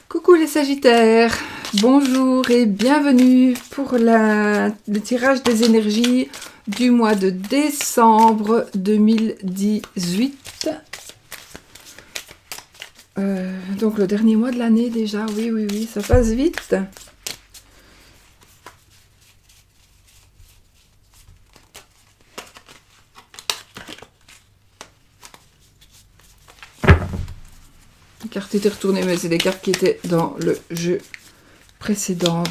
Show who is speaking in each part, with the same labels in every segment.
Speaker 1: Coucou les Sagittaires, bonjour et bienvenue pour le tirage des énergies du mois de décembre 2018. Donc le dernier mois de l'année déjà, oui, ça passe vite. Les cartes étaient retournées, mais c'est des cartes qui étaient dans le jeu précédent.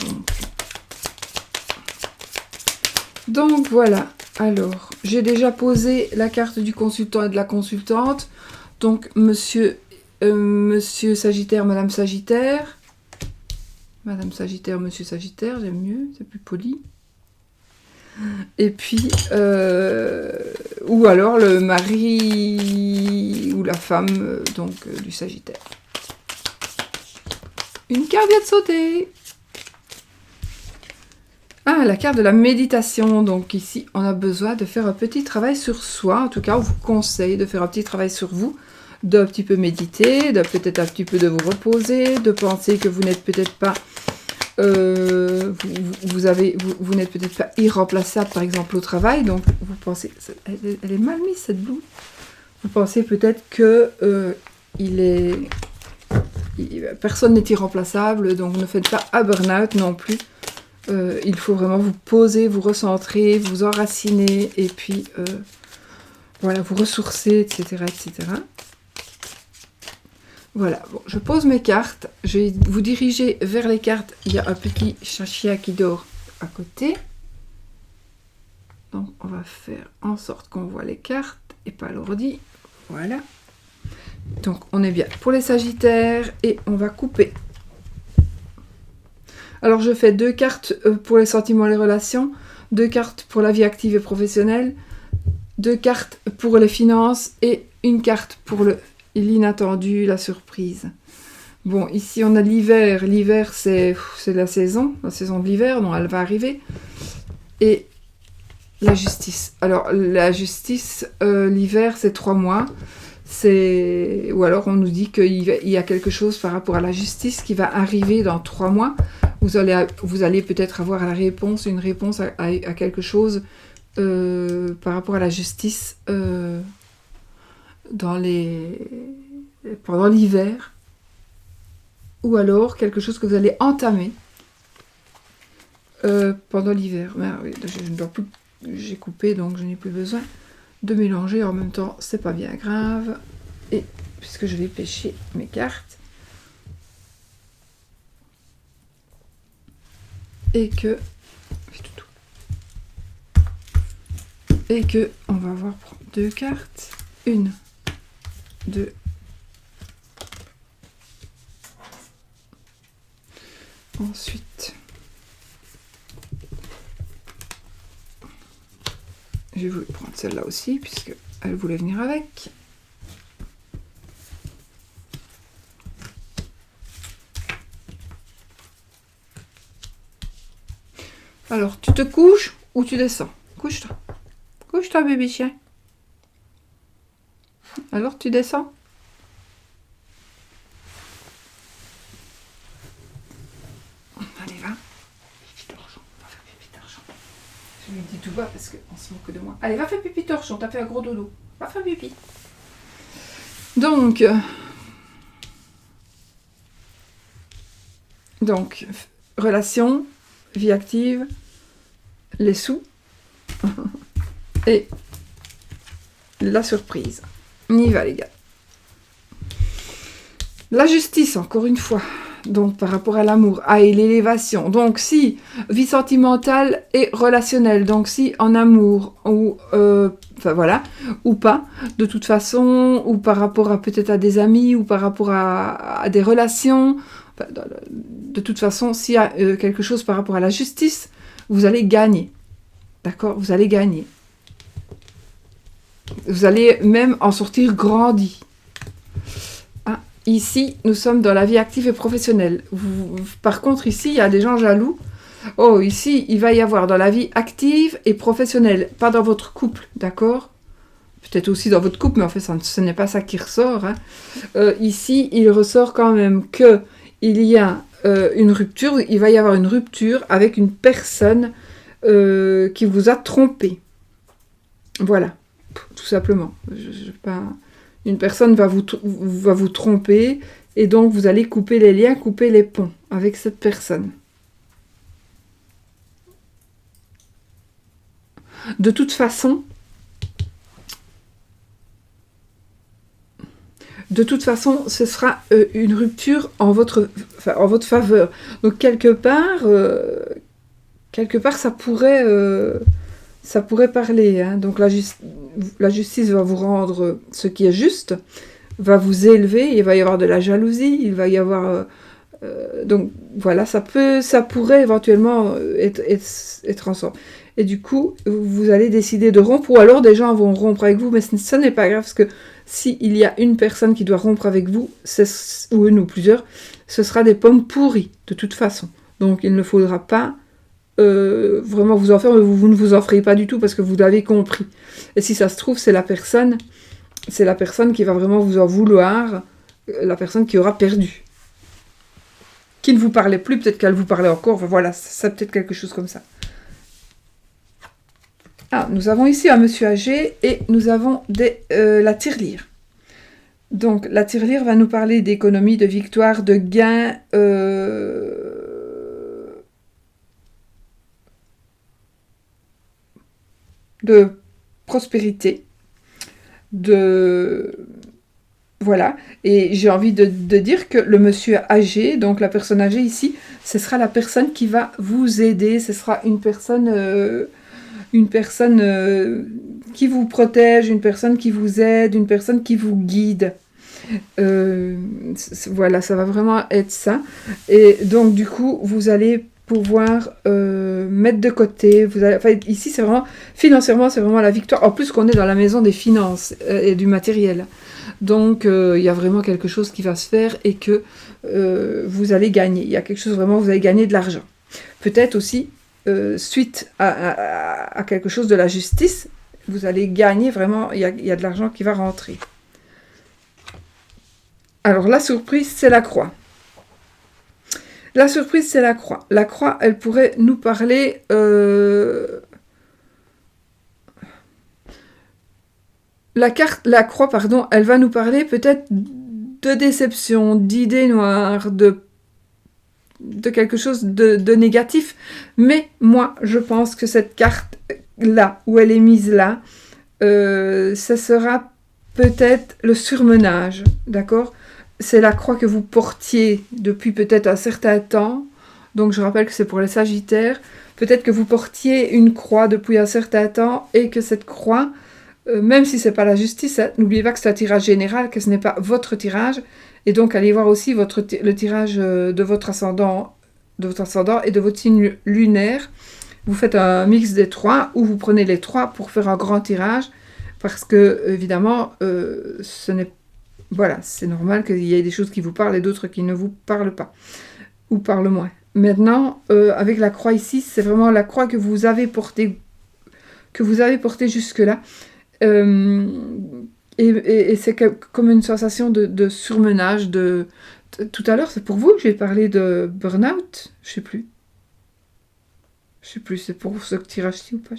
Speaker 1: Donc voilà, alors j'ai déjà posé la carte du consultant et de la consultante. Donc monsieur Sagittaire, Madame Sagittaire. Madame Sagittaire, Monsieur Sagittaire, j'aime mieux, c'est plus poli. Et puis, ou alors le mari ou la femme du Sagittaire. Une carte vient de sauter. Ah, la carte de la méditation. Donc ici, on a besoin de faire un petit travail sur soi. En tout cas, on vous conseille de faire un petit travail sur vous, d'un petit peu méditer, de peut-être un petit peu de vous reposer, de penser que vous n'êtes peut-être pas... vous n'êtes peut-être pas irremplaçable par exemple au travail, donc vous pensez, elle est mal mise cette blouse, vous pensez peut-être que personne n'est irremplaçable, donc ne faites pas un burn-out non plus. Il faut vraiment vous poser, vous recentrer, vous enraciner et puis voilà, vous ressourcer, etc. Voilà, bon, je pose mes cartes, je vais vous diriger vers les cartes, il y a un petit chien qui dort à côté. Donc on va faire en sorte qu'on voit les cartes et pas l'ordi, voilà. Donc on est bien pour les Sagittaires et on va couper. Alors je fais 2 cartes pour les sentiments et les relations, 2 cartes pour la vie active et professionnelle, 2 cartes pour les finances et une carte pour l'inattendu, la surprise. Bon, ici on a l'hiver. L'hiver, c'est la saison de l'hiver, donc elle va arriver. Et la justice. Alors, la justice, l'hiver, c'est 3 mois. Ou alors on nous dit qu'il y a quelque chose par rapport à la justice qui va arriver dans 3 mois. Vous allez peut-être avoir une réponse à quelque chose par rapport à la justice pendant l'hiver, ou alors quelque chose que vous allez entamer pendant l'hiver. Oui, j'ai coupé, donc je n'ai plus besoin de mélanger en même temps, c'est pas bien grave. Et puisque je vais pêcher mes cartes et que on va voir 2 cartes, 1, 2. Ensuite, j'ai voulu prendre celle-là aussi, puisque elle voulait venir avec. Alors, tu te couches ou tu descends? Couche-toi. Couche-toi, bébé chien. Alors, tu descends? Allez, va. Pipi torchon. Va faire pipi torchon. Je lui dis tout bas parce qu'on se moque de moi. Allez, va faire pipi torchon. T'as fait un gros dodo. Va faire pipi. Donc, relation, vie active, les sous et la surprise. On y va, les gars. La justice, encore une fois. Donc, par rapport à l'amour, et l'élévation. Donc, si vie sentimentale et relationnelle, donc si en amour, ou ou pas, de toute façon, ou par rapport à peut-être à des amis, ou par rapport à des relations, de toute façon, s'il y a quelque chose par rapport à la justice, vous allez gagner. D'accord? Vous allez gagner. Vous allez même en sortir grandi. Ici, nous sommes dans la vie active et professionnelle. Par contre, ici, il y a des gens jaloux. Oh, ici, il va y avoir dans la vie active et professionnelle, pas dans votre couple, d'accord? Peut-être aussi dans votre couple, mais en fait, ce n'est pas ça qui ressort. Ici, il ressort quand même que il y a une rupture, il va y avoir une rupture avec une personne qui vous a trompé. Voilà, tout simplement. Une personne va vous tromper et donc vous allez couper les liens, couper les ponts avec cette personne. De toute façon, ce sera une rupture en votre faveur. Donc quelque part, ça pourrait parler. Hein. Donc la justice va vous rendre ce qui est juste, va vous élever. Il va y avoir de la jalousie, il va y avoir donc voilà, ça pourrait éventuellement être ensemble. Et du coup, vous allez décider de rompre, ou alors des gens vont rompre avec vous, mais ce n'est pas grave, parce que s'il y a une personne qui doit rompre avec vous, ou une ou plusieurs, ce sera des pommes pourries, de toute façon. Donc il ne faudra pas vraiment vous en faire, mais vous ne vous en ferez pas du tout, parce que vous l'avez compris. Et si ça se trouve, c'est la personne qui va vraiment vous en vouloir, la personne qui aura perdu. Qui ne vous parlait plus, peut-être qu'elle vous parlait encore, enfin, voilà, c'est peut-être quelque chose comme ça. Ah, nous avons ici un monsieur âgé et nous avons la tirelire. Donc, la tirelire va nous parler d'économie, de victoire, de gain, de prospérité, voilà. Et j'ai envie de dire que le monsieur âgé, donc la personne âgée ici, ce sera la personne qui va vous aider, ce sera une personne qui vous protège, une personne qui vous aide, une personne qui vous guide. Voilà, ça va vraiment être ça. Et donc, du coup, vous allez pouvoir mettre de côté. Ici, c'est vraiment, financièrement, c'est vraiment la victoire. En plus qu'on est dans la maison des finances et du matériel. Donc, il y a vraiment quelque chose qui va se faire et que vous allez gagner. Il y a quelque chose vraiment, vous allez gagner de l'argent. Peut-être aussi, suite à quelque chose de la justice, vous allez gagner vraiment, il y a de l'argent qui va rentrer. Alors la surprise, c'est la croix. La surprise, c'est la croix. La croix, elle pourrait nous parler... La croix, pardon, elle va nous parler peut-être de déception, d'idées noires, de quelque chose de négatif. Mais moi, je pense que cette carte-là, où elle est mise là, ça sera peut-être le surmenage, d'accord ? C'est la croix que vous portiez depuis peut-être un certain temps. Donc je rappelle que c'est pour les Sagittaires. Peut-être que vous portiez une croix depuis un certain temps et que cette croix, même si c'est pas la justice, hein, n'oubliez pas que c'est un tirage général, que ce n'est pas votre tirage. Et donc allez voir aussi le tirage de votre ascendant et de votre signe lunaire. Vous faites un mix des trois ou vous prenez les trois pour faire un grand tirage. Parce que évidemment, voilà, c'est normal qu'il y ait des choses qui vous parlent et d'autres qui ne vous parlent pas, ou parlent moins. Maintenant, avec la croix ici, c'est vraiment la croix que vous avez portée jusque-là. Et c'est comme une sensation de surmenage. Tout à l'heure, c'est pour vous que j'ai parlé de burn-out. Je sais plus, c'est pour ce tirage-ci ou pas.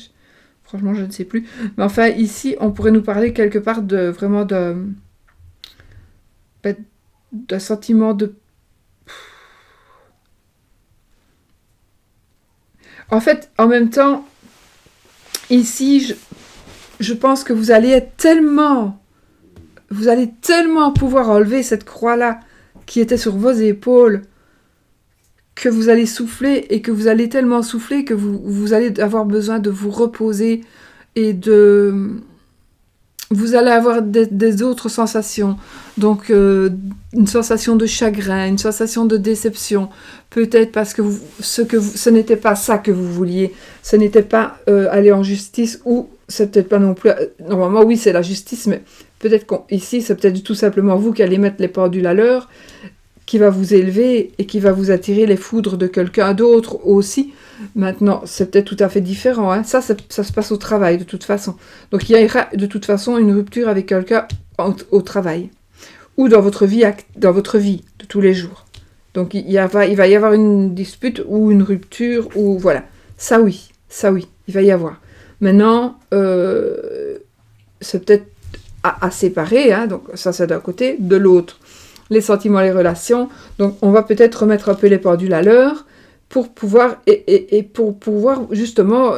Speaker 1: Franchement, je ne sais plus. Mais enfin, ici, on pourrait nous parler quelque part d'un sentiment de... En fait, en même temps, ici, je pense que vous allez tellement pouvoir enlever cette croix-là qui était sur vos épaules, que vous allez souffler et que vous allez tellement souffler que vous allez avoir besoin de vous reposer et vous allez avoir des autres sensations. Donc, une sensation de chagrin, une sensation de déception. Peut-être parce que ce n'était pas ça que vous vouliez. Ce n'était pas aller en justice ou c'est peut-être pas non plus... Normalement, oui, c'est la justice, mais peut-être qu'ici, c'est peut-être tout simplement vous qui allez mettre les pendules à l'heure, qui va vous élever et qui va vous attirer les foudres de quelqu'un d'autre aussi. Maintenant, c'est peut-être tout à fait différent. Hein. Ça se passe au travail, de toute façon. Donc, il y aura de toute façon une rupture avec quelqu'un au travail. Ou dans votre vie de tous les jours. Donc il va y avoir une dispute ou une rupture, ou voilà. Ça oui, il va y avoir. Maintenant, c'est peut-être à séparer, hein, donc ça c'est d'un côté, de l'autre. Les sentiments, les relations, donc on va peut-être remettre un peu les pendules à l'heure pour pouvoir, et pour pouvoir justement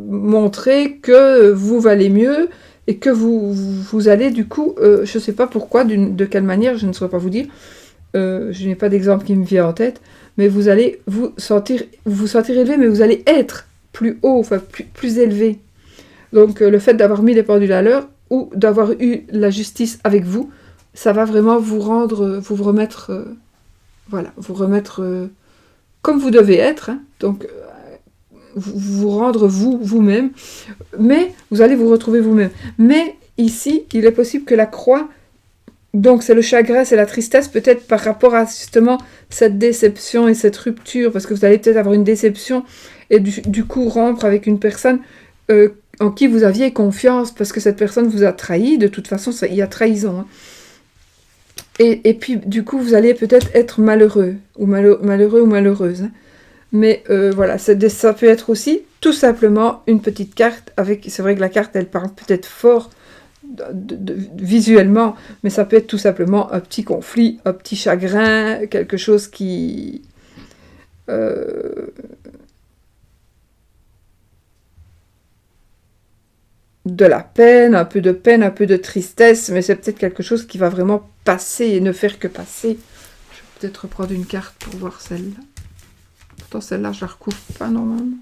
Speaker 1: montrer que vous valez mieux et que vous allez du coup, je ne sais pas pourquoi, de quelle manière, je ne saurais pas vous dire, je n'ai pas d'exemple qui me vient en tête, mais vous allez vous sentir élevé, mais vous allez être plus haut, enfin plus élevé. Donc le fait d'avoir mis les pendules à l'heure ou d'avoir eu la justice avec vous, ça va vraiment vous remettre, voilà, vous remettre comme vous devez être, hein, donc vous rendre vous-même, mais vous allez vous retrouver vous-même. Mais ici, il est possible que la croix, donc c'est le chagrin, c'est la tristesse, peut-être par rapport à justement cette déception et cette rupture, parce que vous allez peut-être avoir une déception et du coup rompre avec une personne en qui vous aviez confiance, parce que cette personne vous a trahi, de toute façon, il y a trahison. Hein. Et puis, du coup, vous allez peut-être être malheureux ou malheureuse. Hein. Mais voilà, ça peut être aussi tout simplement une petite carte. C'est vrai que la carte, elle parle peut-être fort visuellement, mais ça peut être tout simplement un petit conflit, un petit chagrin, quelque chose qui... de la peine, un peu de tristesse, mais c'est peut-être quelque chose qui va vraiment passer et ne faire que passer. Je vais peut-être reprendre une carte pour voir celle-là. Pourtant, celle-là, je la recouvre pas normalement.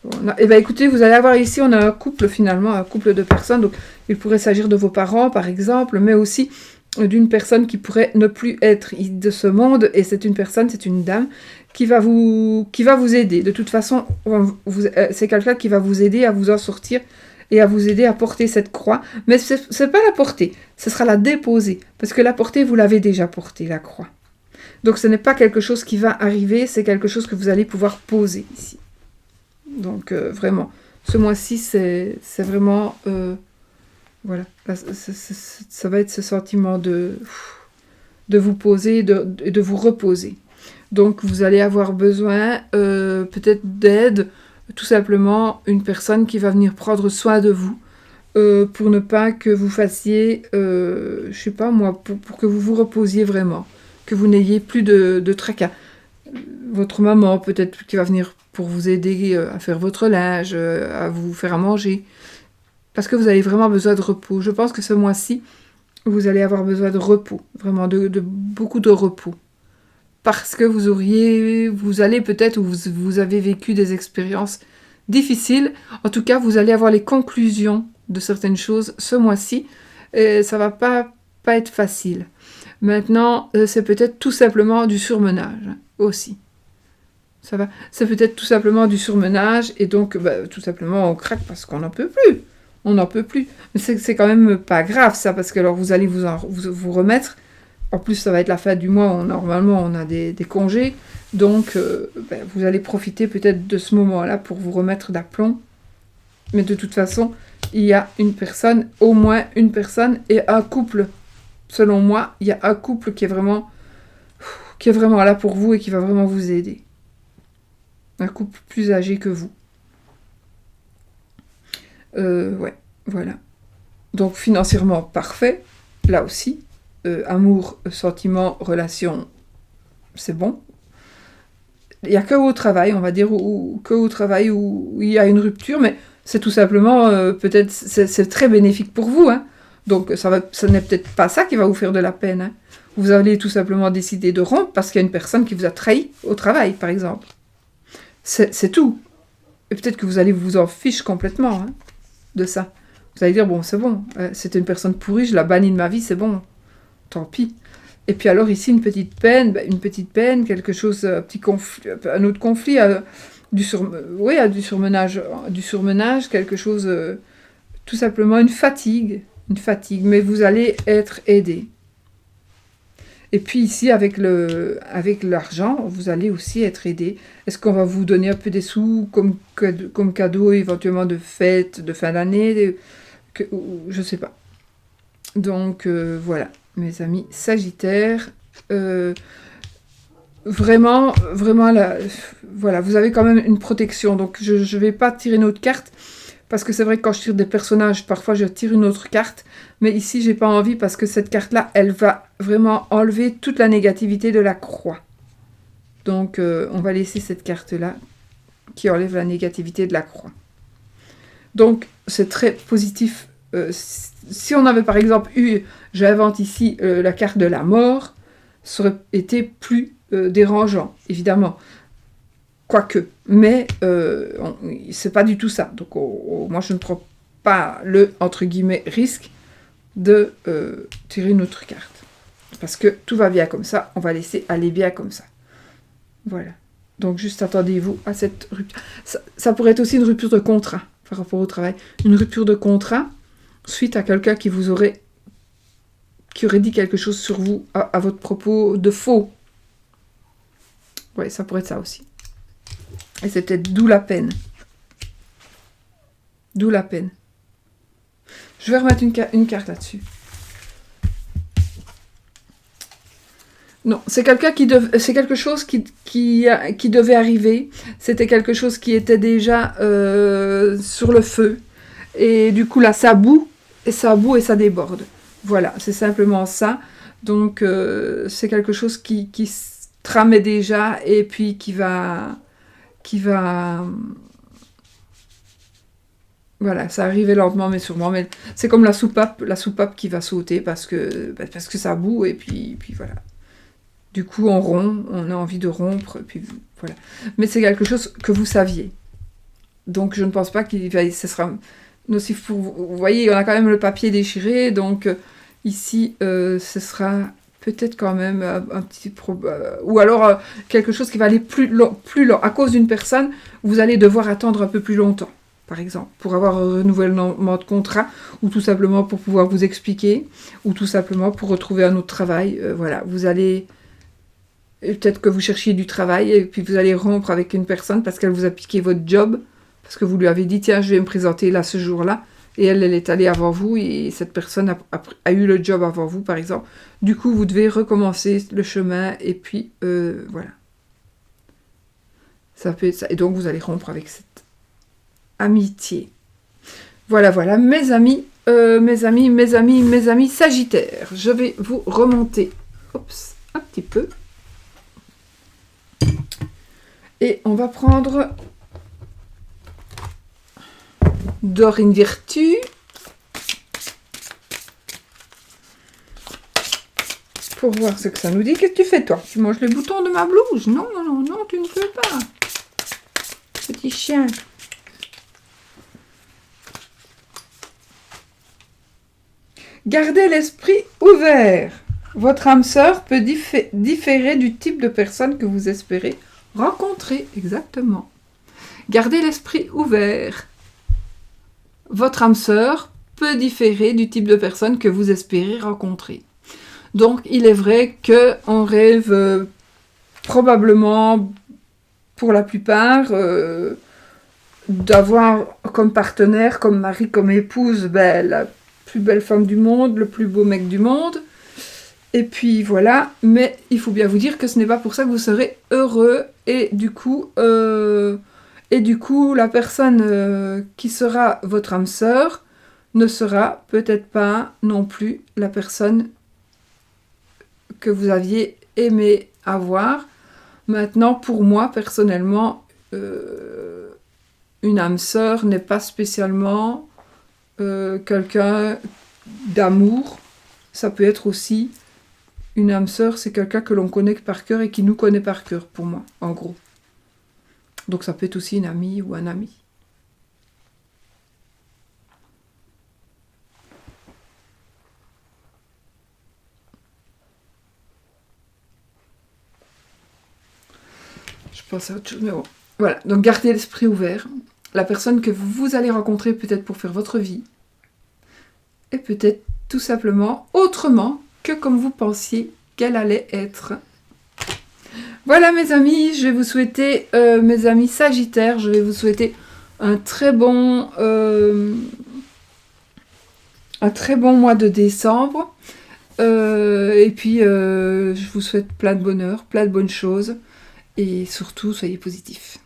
Speaker 1: Voilà. Et bien, écoutez, vous allez avoir ici, on a un couple finalement, un couple de personnes. Donc, il pourrait s'agir de vos parents, par exemple, mais aussi d'une personne qui pourrait ne plus être de ce monde. Et c'est une personne, c'est une dame qui va vous aider. De toute façon, c'est quelqu'un qui va vous aider à vous en sortir et à vous aider à porter cette croix. Mais ce n'est pas la porter, ce sera la déposer. Parce que la porter, vous l'avez déjà portée, la croix. Donc ce n'est pas quelque chose qui va arriver, c'est quelque chose que vous allez pouvoir poser ici. Donc vraiment, ce mois-ci, c'est vraiment... voilà, là, ça va être ce sentiment de vous poser et de vous reposer. Donc vous allez avoir besoin peut-être d'aide, tout simplement une personne qui va venir prendre soin de vous pour ne pas que vous fassiez, je sais pas moi, pour que vous vous reposiez vraiment, que vous n'ayez plus de tracas. Votre maman peut-être qui va venir pour vous aider à faire votre linge, à vous faire à manger, parce que vous avez vraiment besoin de repos. Je pense que ce mois-ci, vous allez avoir besoin de repos, vraiment de beaucoup de repos. Parce que vous allez peut-être, ou vous avez vécu des expériences difficiles. En tout cas, vous allez avoir les conclusions de certaines choses ce mois-ci. Et ça va pas être facile. Maintenant, c'est peut-être tout simplement du surmenage aussi. Ça va. C'est peut-être tout simplement du surmenage. Et donc, tout simplement, on craque parce qu'on n'en peut plus. On n'en peut plus. Mais c'est quand même pas grave, ça, parce que alors vous allez vous remettre. En plus, ça va être la fin du mois, normalement on a des congés, donc vous allez profiter peut-être de ce moment-là pour vous remettre d'aplomb. Mais de toute façon, il y a une personne, au moins une personne, et un couple. Selon moi, il y a un couple qui est vraiment là pour vous et qui va vraiment vous aider. Un couple plus âgé que vous. Ouais, voilà. Donc financièrement, parfait, là aussi. Amour, sentiment, relation, c'est bon. Il n'y a que au travail, on va dire, que au travail où il y a une rupture, mais c'est tout simplement, peut-être, c'est très bénéfique pour vous. Hein. Donc ça n'est peut-être pas ça qui va vous faire de la peine. Hein. Vous allez tout simplement décider de rompre parce qu'il y a une personne qui vous a trahi au travail, par exemple. C'est tout. Et peut-être que vous allez vous en fiche complètement de ça. Vous allez dire, bon, c'est bon, c'était une personne pourrie, je la bannis de ma vie, c'est bon. Tant pis. Et puis alors ici, une petite peine, quelque chose, un petit conflit, un autre conflit, du surmenage, quelque chose, tout simplement une fatigue, mais vous allez être aidé. Et puis ici, avec l'argent, vous allez aussi être aidé. Est-ce qu'on va vous donner un peu des sous comme cadeau, éventuellement de fête, de fin d'année, je ne sais pas. Donc voilà. Mes amis Sagittaires, vraiment, vraiment, voilà, vous avez quand même une protection. Donc, je ne vais pas tirer une autre carte. Parce que c'est vrai que quand je tire des personnages, parfois je tire une autre carte. Mais ici, j'ai pas envie parce que cette carte-là, elle va vraiment enlever toute la négativité de la croix. Donc, on va laisser cette carte-là qui enlève la négativité de la croix. Donc, c'est très positif. Si on avait par exemple eu, j'invente ici la carte de la mort, ça aurait été plus dérangeant, évidemment. Quoique, mais c'est pas du tout ça. Donc, moi, je ne prends pas le, entre guillemets, risque de tirer une autre carte. Parce que tout va bien comme ça, on va laisser aller bien comme ça. Voilà. Donc, juste attendez-vous à cette rupture. Ça pourrait être aussi une rupture de contrat par rapport au travail. Une rupture de contrat suite à quelqu'un qui aurait dit quelque chose sur vous à votre propos de faux. Ouais, ça pourrait être ça aussi. Et c'est peut-être d'où la peine. D'où la peine. Je vais remettre une carte là-dessus. Non, c'est c'est quelque chose qui devait arriver. C'était quelque chose qui était déjà sur le feu. Et du coup, là, ça bout, et ça déborde. Voilà, c'est simplement ça. Donc, c'est quelque chose qui se tramait déjà et puis qui va... Voilà, ça arrivait lentement mais sûrement. Mais c'est comme la soupape qui va sauter parce que ça bout et puis voilà. Du coup, on rompt, on a envie de rompre, puis voilà. Mais c'est quelque chose que vous saviez. Donc, je ne pense pas ce sera nocif pour vous. Vous voyez, on a quand même le papier déchiré, donc ici, ce sera peut-être quand même un petit problème. Ou alors, quelque chose qui va aller plus long. À cause d'une personne, vous allez devoir attendre un peu plus longtemps, par exemple, pour avoir un renouvellement de contrat, ou tout simplement pour pouvoir vous expliquer, ou tout simplement pour retrouver un autre travail. Voilà, vous allez... Peut-être que vous cherchiez du travail et puis vous allez rompre avec une personne parce qu'elle vous a piqué votre job, parce que vous lui avez dit, tiens, je vais me présenter là ce jour-là, et elle est allée avant vous, et cette personne a eu le job avant vous, par exemple. Du coup, vous devez recommencer le chemin, et puis, voilà. Ça peut être ça. Et donc, vous allez rompre avec cette amitié. Voilà, voilà, mes amis Sagittaires. Je vais vous remonter, un petit peu. Et on va prendre D'or in Virtu. Pour voir ce que ça nous dit. Qu'est-ce que tu fais, toi? Tu manges les boutons de ma blouse? Non, non, non, non, tu ne peux pas. Petit chien. Gardez l'esprit ouvert. Votre âme sœur peut différer du type de personne que vous espérez rencontrer. Exactement. Gardez l'esprit ouvert. Votre âme sœur peut différer du type de personne que vous espérez rencontrer. Donc, il est vrai qu'on rêve probablement, pour la plupart, d'avoir comme partenaire, comme mari, comme épouse, la plus belle femme du monde, le plus beau mec du monde. Et puis voilà, mais il faut bien vous dire que ce n'est pas pour ça que vous serez heureux. Et du coup, la personne qui sera votre âme sœur ne sera peut-être pas non plus la personne que vous aviez aimé avoir. Maintenant, pour moi, personnellement, une âme sœur n'est pas spécialement quelqu'un d'amour. Ça peut être aussi une âme sœur, c'est quelqu'un que l'on connaît par cœur et qui nous connaît par cœur, pour moi, en gros. Donc ça peut être aussi une amie ou un ami. Je pense à autre chose, mais bon. Voilà, donc gardez l'esprit ouvert. La personne que vous allez rencontrer peut-être pour faire votre vie. Et peut-être tout simplement autrement que comme vous pensiez qu'elle allait être. Voilà mes amis, je vais vous souhaiter, mes amis Sagittaires, je vais vous souhaiter un très bon mois de décembre. Et puis, je vous souhaite plein de bonheur, plein de bonnes choses. Et surtout, soyez positifs.